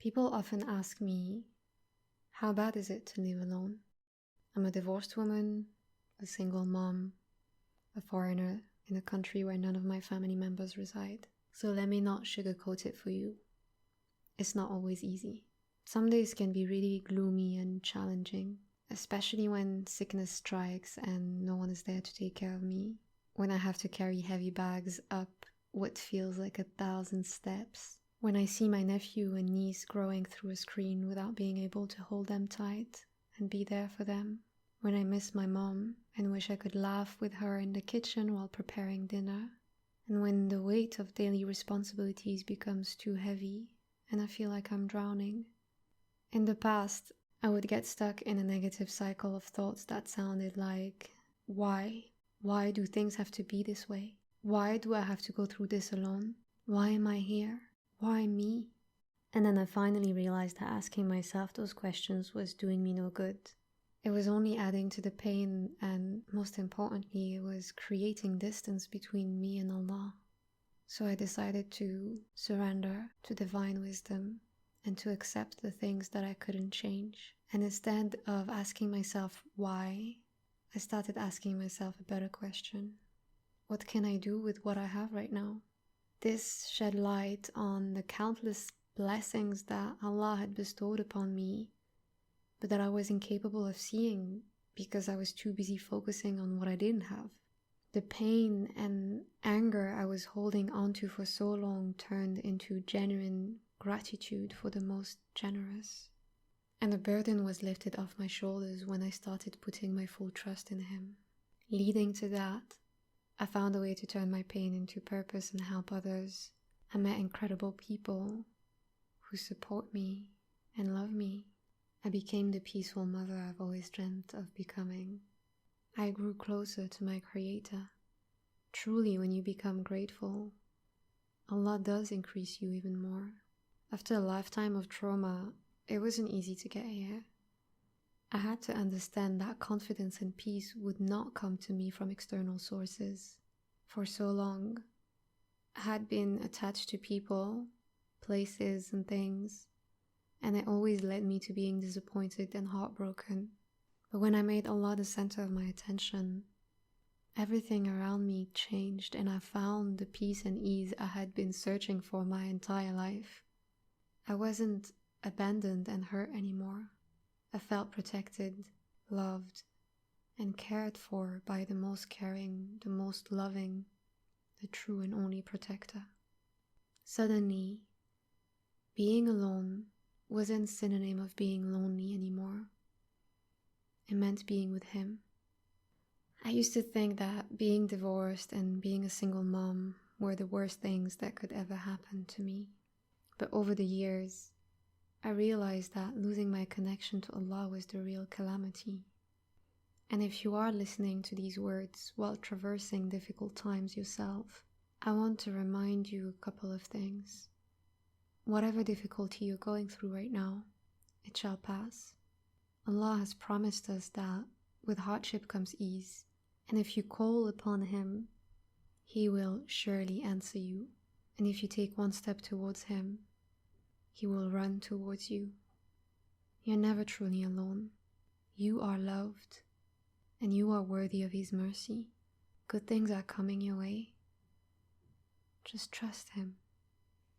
People often ask me, how bad is it to live alone? I'm a divorced woman, a single mom, a foreigner in a country where none of my family members reside. So let me not sugarcoat it for you. It's not always easy. Some days can be really gloomy and challenging, especially when sickness strikes and no one is there to take care of me. When I have to carry heavy bags up what feels like 1,000 steps. When I see my nephew and niece growing through a screen without being able to hold them tight and be there for them. When I miss my mom and wish I could laugh with her in the kitchen while preparing dinner. And when the weight of daily responsibilities becomes too heavy and I feel like I'm drowning. In the past, I would get stuck in a negative cycle of thoughts that sounded like, why? Why do things have to be this way? Why do I have to go through this alone? Why am I here? Why me? And then I finally realized that asking myself those questions was doing me no good. It was only adding to the pain, and most importantly, it was creating distance between me and Allah. So I decided to surrender to divine wisdom and to accept the things that I couldn't change. And instead of asking myself why, I started asking myself a better question. What can I do with what I have right now? This shed light on the countless blessings that Allah had bestowed upon me, but that I was incapable of seeing because I was too busy focusing on what I didn't have. The pain and anger I was holding onto for so long turned into genuine gratitude for the most generous. And the burden was lifted off my shoulders when I started putting my full trust in Him. Leading to that, I found a way to turn my pain into purpose and help others. I met incredible people who support me and love me. I became the peaceful mother I've always dreamt of becoming. I grew closer to my Creator. Truly, when you become grateful, Allah does increase you even more. After a lifetime of trauma, it wasn't easy to get here. I had to understand that confidence and peace would not come to me from external sources. For so long, I had been attached to people, places, and things, and it always led me to being disappointed and heartbroken. But when I made Allah the center of my attention, everything around me changed and I found the peace and ease I had been searching for my entire life. I wasn't abandoned and hurt anymore. I felt protected, loved, and cared for by the most caring, the most loving, the true and only protector. Suddenly, being alone wasn't synonym of being lonely anymore. It meant being with Him. I used to think that being divorced and being a single mom were the worst things that could ever happen to me. But over the years, I realized that losing my connection to Allah was the real calamity. And if you are listening to these words while traversing difficult times yourself, I want to remind you a couple of things. Whatever difficulty you're going through right now, it shall pass. Allah has promised us that with hardship comes ease, and if you call upon Him, He will surely answer you. And if you take one step towards Him, He will run towards you. You're never truly alone. You are loved, and you are worthy of His mercy. Good things are coming your way. Just trust Him.